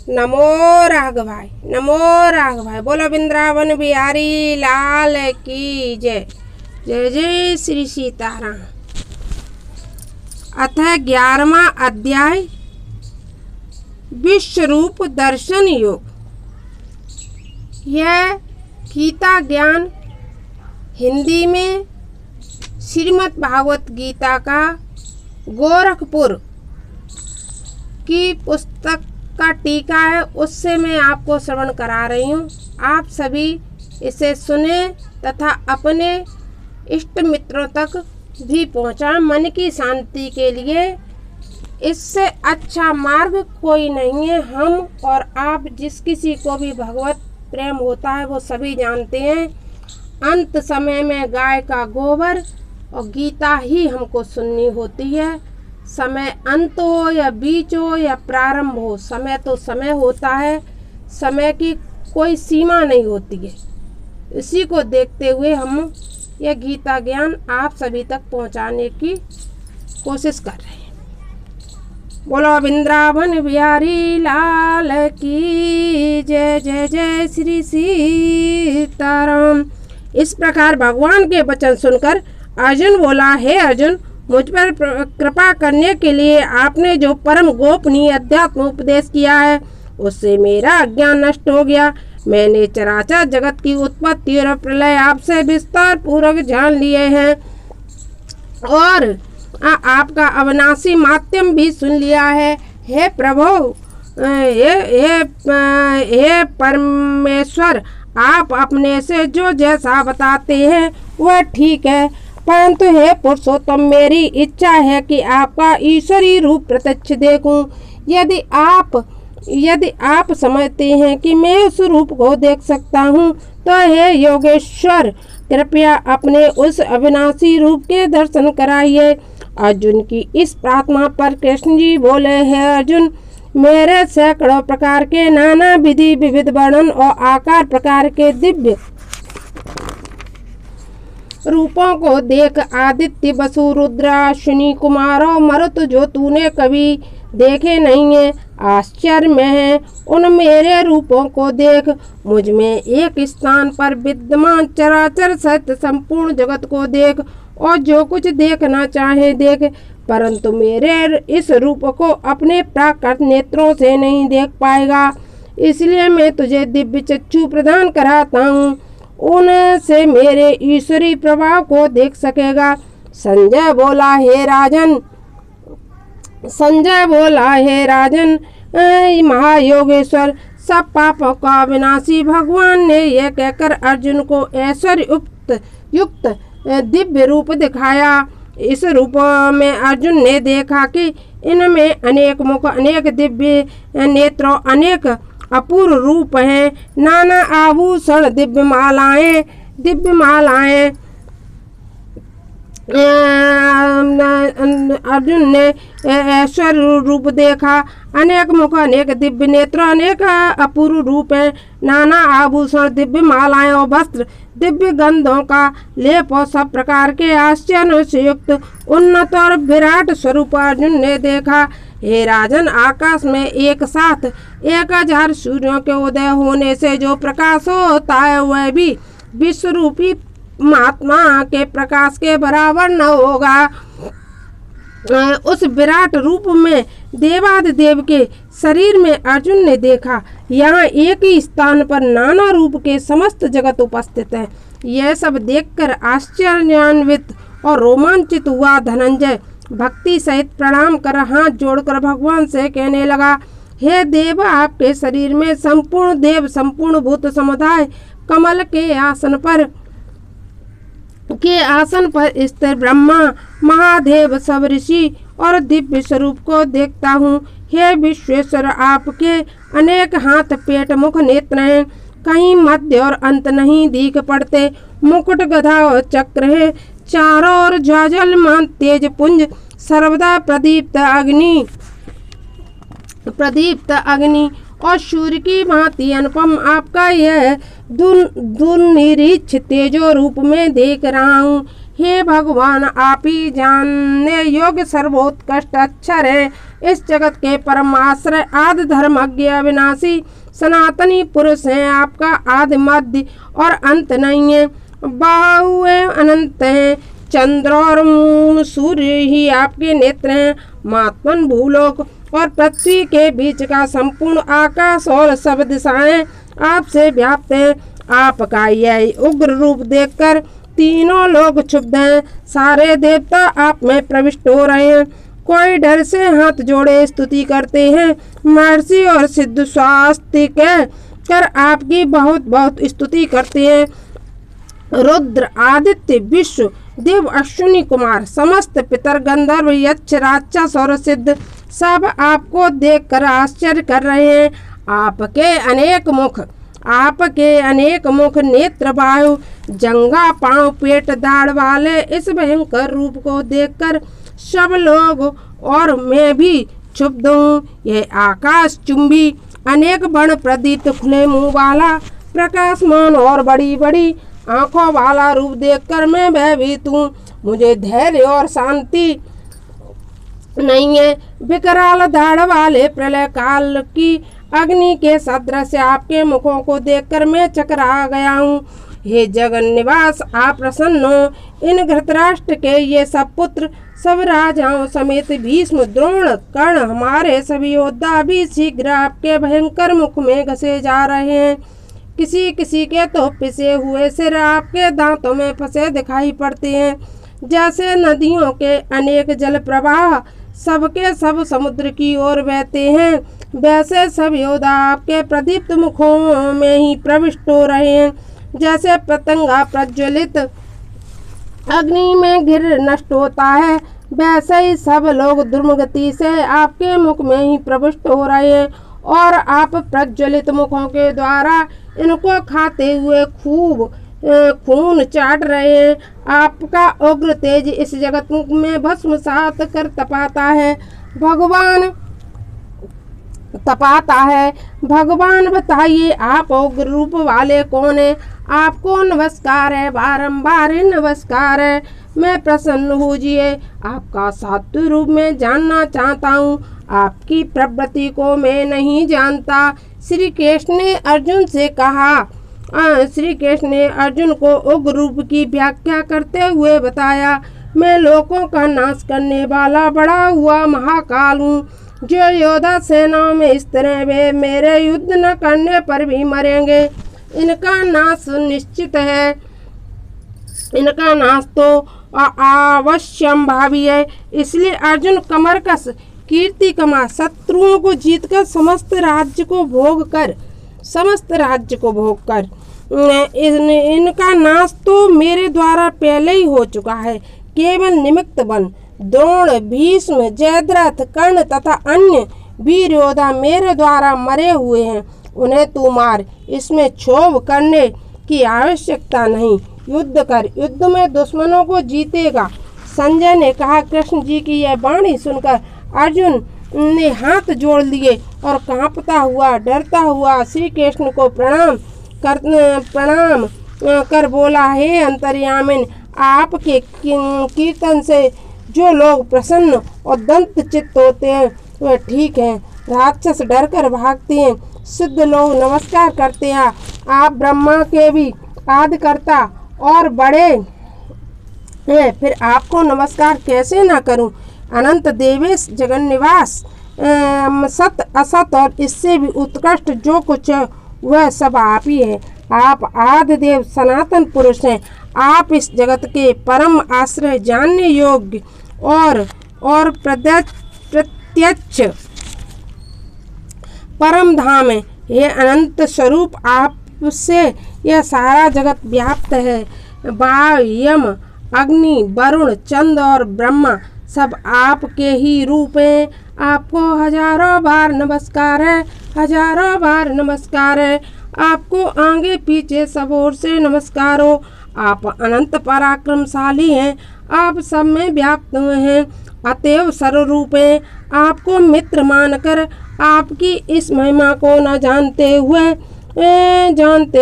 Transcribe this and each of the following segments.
नमो राघवाय, नमो राघवाय। बोलो वृंदावन बिहारी लाल की जय। जय जय श्री सीताराम। अतः 11वां अध्याय विश्वरूप दर्शन योग। यह गीता ज्ञान हिंदी में श्रीमद् भागवत गीता का गोरखपुर की पुस्तक का टीका है, उससे मैं आपको श्रवण करा रही हूँ। आप सभी इसे सुने तथा अपने इष्ट मित्रों तक भी पहुँचाएं। मन की शांति के लिए इससे अच्छा मार्ग कोई नहीं है। हम और आप जिस किसी को भी भगवत प्रेम होता है वो सभी जानते हैं। अंत समय में गाय का गोबर और गीता ही हमको सुननी होती है। समय अंत हो या बीच हो या प्रारंभ हो, समय तो समय होता है। समय की कोई सीमा नहीं होती है। इसी को देखते हुए हम यह गीता ज्ञान आप सभी तक पहुंचाने की कोशिश कर रहे हैं। बोलो वृंदावन बिहारी लाल की जय। जय जय श्री सीताराम। इस प्रकार भगवान के वचन सुनकर अर्जुन बोला, हे अर्जुन, मुझ पर कृपा करने के लिए आपने जो परम गोपनीय अध्यात्म उपदेश किया है उससे मेरा अज्ञान नष्ट हो गया। मैंने चराचर जगत की उत्पत्ति और प्रलय आपसे विस्तार पूर्वक जान लिए हैं और आपका अविनाशी माध्यम भी सुन लिया है। हे प्रभु, हे परमेश्वर, आप अपने से जो जैसा बताते हैं वह ठीक है, परंतु हे पुरुषोत्तम, मेरी इच्छा है कि आपका ईश्वरी रूप प्रत्यक्ष देखूं। यदि आप समझते हैं कि मैं उस रूप को देख सकता हूं, तो हे योगेश्वर, कृपया अपने उस अविनाशी रूप के दर्शन कराइए। अर्जुन की इस प्रार्थना पर कृष्ण जी बोले, हे अर्जुन, मेरे सैकड़ों प्रकार के नाना विधि विविध वर्णन और आकार प्रकार के दिव्य रूपों को देख आदित्य, वसु, रुद्र, अश्विनी, कुमार और मरुत जो तूने कभी देखे नहीं है, आश्चर्य में है। उन मेरे रूपों को देख। मुझ में एक स्थान पर विद्यमान चराचर सहित संपूर्ण जगत को देख और जो कुछ देखना चाहे देख, परंतु मेरे इस रूप को अपने प्राकृत नेत्रों से नहीं देख पाएगा। इसलिए मैं तुझे दिव्य चक्षु प्रदान कराता हूँ, उनसे मेरे ईश्वरी प्रभाव को देख सकेगा। संजय बोला, हे राजन, महायोगेश्वर, सब पापों का विनाशी भगवान ने यह कहकर अर्जुन को ऐश्वर्य युक्त दिव्य रूप दिखाया। इस रूप में अर्जुन ने देखा कि इनमें अनेक मुख, अनेक दिव्य नेत्र, अनेक अपूर्व रूप हैं, नाना आभूषण, दिव्य मालाएं। अर्जुन ने ऐश्वर्य रूप देखा। अनेक मुख, अनेक दिव्य नेत्र, अनेक अपूर्व रूप हैं, नाना आभूषण, दिव्य मालाएं और वस्त्र, दिव्य गंधों का लेप और सब प्रकार के आश्चर्य से युक्त उन्नत और विराट स्वरूप अर्जुन ने देखा। हे राजन, आकाश में एक साथ 1000 सूर्यों के उदय होने से जो प्रकाश होता है वह भी विश्वरूपी महात्मा के प्रकाश के बराबर न होगा। उस विराट रूप में देवादिदेव के शरीर में अर्जुन ने देखा। यहाँ एक ही स्थान पर नाना रूप के समस्त जगत उपस्थित है। यह सब देखकर आश्चर्यान्वित और रोमांचित हुआ धनंजय भक्ति सहित प्रणाम कर हाथ जोड़कर भगवान से कहने लगा, हे देव, आपके शरीर में संपूर्ण देव, संपूर्ण भूत समुदाय, कमल के आसन पर स्थिर ब्रह्मा, महादेव, सब ऋषि और दिव्य स्वरूप को देखता हूँ। हे विश्वेश्वर, आपके अनेक हाथ, पेट, मुख, नेत्र हैं, कहीं मध्य और अंत नहीं दिख पड़ते। मुकुट, गदा और चक्र है, चारों ओर ज्वाजलमान तेज पुंज, सर्वदा प्रदीप्त अग्नि और सूर्य की भांति अनुपम आपका यह दुर्निरीक्ष तेजो रूप में देख रहा हूँ। हे भगवान, आप ही जानने योग्य सर्वोत्कृष्ट अक्षर है। इस जगत के परम आश्रय, आदि धर्मज्ञ, अविनाशी सनातनी पुरुष हैं। आपका आदि मध्य और अंत नहीं है, बाहु एवं अनंत हैं। चंद्र और सूर्य ही आपके नेत्र हैं। महात्मन भूलोक और पृथ्वी के बीच का संपूर्ण आकाश और सब दिशाएं आपसे व्याप्त हैं। आपका यह उग्र रूप देखकर तीनों लोग क्षुब्ध हैं। सारे देवता आप में प्रविष्ट हो रहे हैं। कोई डर से हाथ जोड़े स्तुति करते हैं। महर्षि और सिद्ध स्वास्थ्य कर आपकी बहुत बहुत स्तुति करते हैं। रुद्र, आदित्य, विश्व देव, अश्विनी कुमार, समस्त पितर, गंधर्व, यक्ष, राक्षस और सिद्ध सब आपको देखकर आश्चर्य कर रहे हैं। आपके अनेक मुख, नेत्र, बाहु, जंघा, पांव, पेट, दाढ़ वाले इस भयंकर रूप को देखकर सब लोग और मैं भी क्षुब्ध हूँ। यह आकाश चुंबी, अनेक बण प्रदीप्त, खुले मुंह वाला, प्रकाशमान और बड़ी बड़ी आंखों वाला रूप देखकर मैं भयभीत हूँ। मुझे धैर्य और शांति नहीं है। विकराल दाढ़ वाले प्रलय काल की अग्नि के सदृश आपके मुखों को देखकर मैं चकरा गया हूँ। हे जगन निवास, आप प्रसन्न हो। इन धृतराष्ट्र के ये सब पुत्र, सब राजाओं समेत भीष्म, द्रोण, कर्ण, हमारे सभी योद्धा भी शीघ्र आपके भयंकर मुख में घसे जा रहे हैं। किसी किसी के तो पिसे हुए सिर आपके दांतों में फंसे दिखाई पड़ते हैं। जैसे नदियों के अनेक जल प्रवाह सबके सब समुद्र की ओर बहते हैं, वैसे सब योद्धा आपके प्रदीप्त मुखों में ही प्रविष्ट हो रहे हैं। जैसे पतंगा प्रज्वलित अग्नि में गिर नष्ट होता है, वैसे ही सब लोग दुर्गति से आपके मुख में ही प्रविष्ट हो रहे हैं और आप प्रज्वलित मुखों के द्वारा इनको खाते हुए खूब खून चाट रहे हैं। आपका उग्र तेज इस जगत में भस्मसात कर तपाता है। भगवान बताइए, आप उग्र रूप वाले कौन है? आपको नमस्कार है, बारंबार नमस्कार है। मैं प्रसन्न होजिए। आपका सात्विक रूप में जानना चाहता हूँ। आपकी प्रवृत्ति को मैं नहीं जानता। श्री कृष्ण ने अर्जुन से कहा। श्री कृष्ण ने अर्जुन को उग्र रूप की व्याख्या करते हुए बताया, मैं लोगों का नाश करने वाला बड़ा हुआ महाकाल हूँ। जो योद्धा सेनाओं में इस तरह वे मेरे युद्ध न करने पर भी मरेंगे, इनका नाश निश्चित है। इनका नाश तो अवश्यम भावी है। इसलिए अर्जुन कमर कस, कीर्ति कमा, शत्रुओं को जीतकर समस्त राज्य को भोग कर इनका नाश तो मेरे द्वारा पहले ही हो चुका है। केवल निमित्त बन द्रोण, भीष्म, जयद्रथ, कर्ण तथा अन्य वीर योद्धा मेरे द्वारा मरे हुए हैं। उन्हें तू मार, इसमें क्षोभ करने की आवश्यकता नहीं। युद्ध कर, युद्ध में दुश्मनों को जीतेगा। संजय ने कहा। कृष्ण जी की यह वाणी सुनकर अर्जुन ने हाथ जोड़ लिए और कांपता हुआ, डरता हुआ श्री कृष्ण को प्रणाम कर बोला, हे अंतर्यामिन, आपके कीर्तन से जो लोग प्रसन्न और दंत चित्त होते हैं वे ठीक हैं। राक्षस डरकर भागते हैं, सिद्ध लोग नमस्कार करते हैं। आप ब्रह्मा के भी आदिकर्ता और बड़े हैं, फिर आपको नमस्कार कैसे ना करूं। अनंत देवेश, जगन निवास, सत असत और इससे भी उत्कृष्ट जो कुछ है वह सब आप ही है। आप आदिदेव सनातन पुरुष हैं। आप इस जगत के परम आश्रय, जानने योग्य और प्रत्यक्ष परम धाम है। ये अनंत स्वरूप आपसे यह सारा जगत व्याप्त है। वायु, यम, अग्नि, वरुण, चंद्र और ब्रह्मा सब आपके ही रूप हैं। आपको हजारों बार नमस्कार है, हजारों बार नमस्कार है। आपको आगे पीछे सब ओर से नमस्कार हो। आप अनंत पराक्रमशाली हैं। आप सब में व्याप्त हुए हैं, अतएव सर्वरूप हैं। आपको मित्र मानकर आपकी इस महिमा को न जानते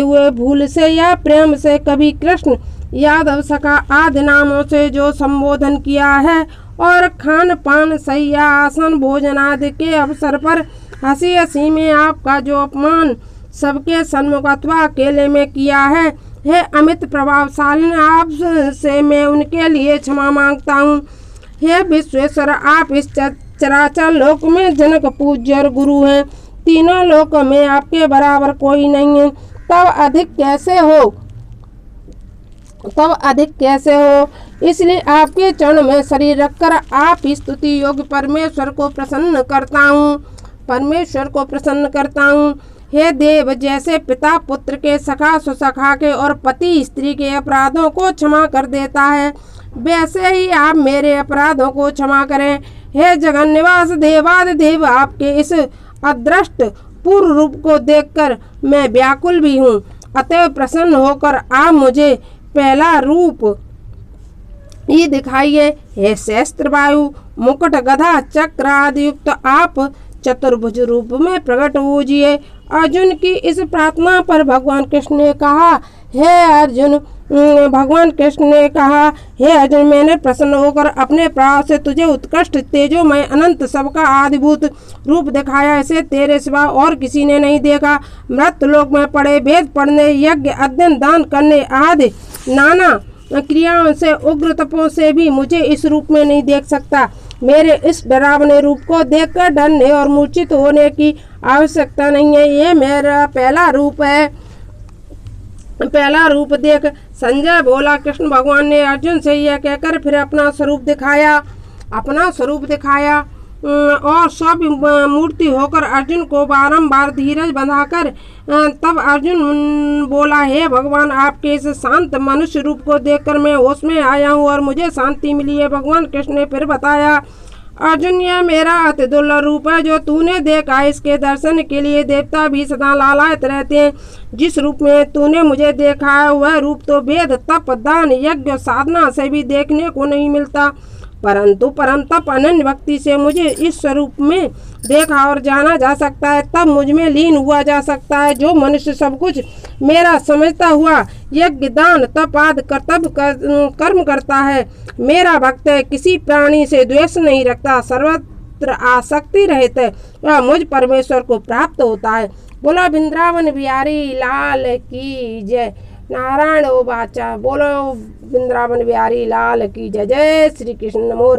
हुए भूल से या प्रेम से कभी कृष्ण यादव सखा आदि नामों से जो संबोधन किया है और खान पान सैया आसन भोजन आदि के अवसर पर हंसी हंसी में आपका जो अपमान सबके सन्मुख अथवा अकेले में किया है, हे अमित प्रभावशाली, आप से मैं उनके लिए क्षमा मांगता हूँ। हे विश्वेश्वर, आप इस चराचर लोक में जनक पूज्य और गुरु हैं। तीनों लोक में आपके बराबर कोई नहीं है। तब अधिक कैसे हो। इसलिए आपके चरण में शरीर रखकर आप स्तुति योग्य परमेश्वर को प्रसन्न करता हूँ। हे देव, जैसे पिता पुत्र के, सखा सुसखा के और पति स्त्री के अपराधों को क्षमा कर देता है, वैसे ही आप मेरे अपराधों को क्षमा करें। हे जगन निवास देवादिदेव, आपके इस अदृष्ट पूर्व रूप को देखकर मैं व्याकुल भी हूँ। अतः प्रसन्न होकर आप मुझे पहला रूप ही दिखाइए। हे सहस्त्र वायु, मुकुट, गदा, चक्र आदि युक्त आप चतुर्भुज रूप में प्रकट होजिए। अर्जुन की इस प्रार्थना पर भगवान कृष्ण ने कहा, हे अर्जुन, मैंने प्रसन्न होकर अपने प्रभाव से तुझे उत्कृष्ट तेजोमय अनंत सबका आदिभूत रूप दिखाया। इसे तेरे सिवा और किसी ने नहीं देखा। मृत्युलोक में पड़े, वेद पढ़ने, यज्ञ अध्ययन, दान करने आदि नाना क्रियाओं से, उग्र तपों से भी मुझे इस रूप में नहीं देख सकता। मेरे इस डरावने रूप को देखकर डरने और मूर्छित होने की आवश्यकता नहीं है। ये मेरा पहला रूप है। पहला रूप देख संजय बोला। कृष्ण भगवान ने अर्जुन से यह कहकर फिर अपना स्वरूप दिखाया और सब मूर्ति होकर अर्जुन को बारंबार धीरज बंधाकर तब अर्जुन बोला, हे भगवान, आपके इस शांत मनुष्य रूप को देखकर मैं होश में आया हूँ और मुझे शांति मिली है। भगवान कृष्ण ने फिर बताया, अर्जुन, यह मेरा अति दुर्लभ रूप है जो तूने देखा। इसके दर्शन के लिए देवता भी सदा लालायित रहते हैं। जिस रूप में तूने मुझे देखा है वह रूप तो वेद, तप, दान, यज्ञ, साधना से भी देखने को नहीं मिलता। परंतु परम तप अनन्य भक्ति से मुझे इस स्वरूप में देखा और जाना जा सकता है। तब मुझ में लीन हुआ जा सकता है। जो मनुष्य सब कुछ मेरा समझता हुआ यज्ञ, दान, तप आदि कर्म करता है, मेरा भक्त है, किसी प्राणी से द्वेष नहीं रखता, सर्वत्र आसक्ति रहित है, वह मुझ परमेश्वर को प्राप्त होता है। बोलो वृंदावन बिहारी लाल की जय। नारायण ओ बाचा। बोलो वृंदावन बिहारी लाल की जय। जय श्री कृष्ण। नमो।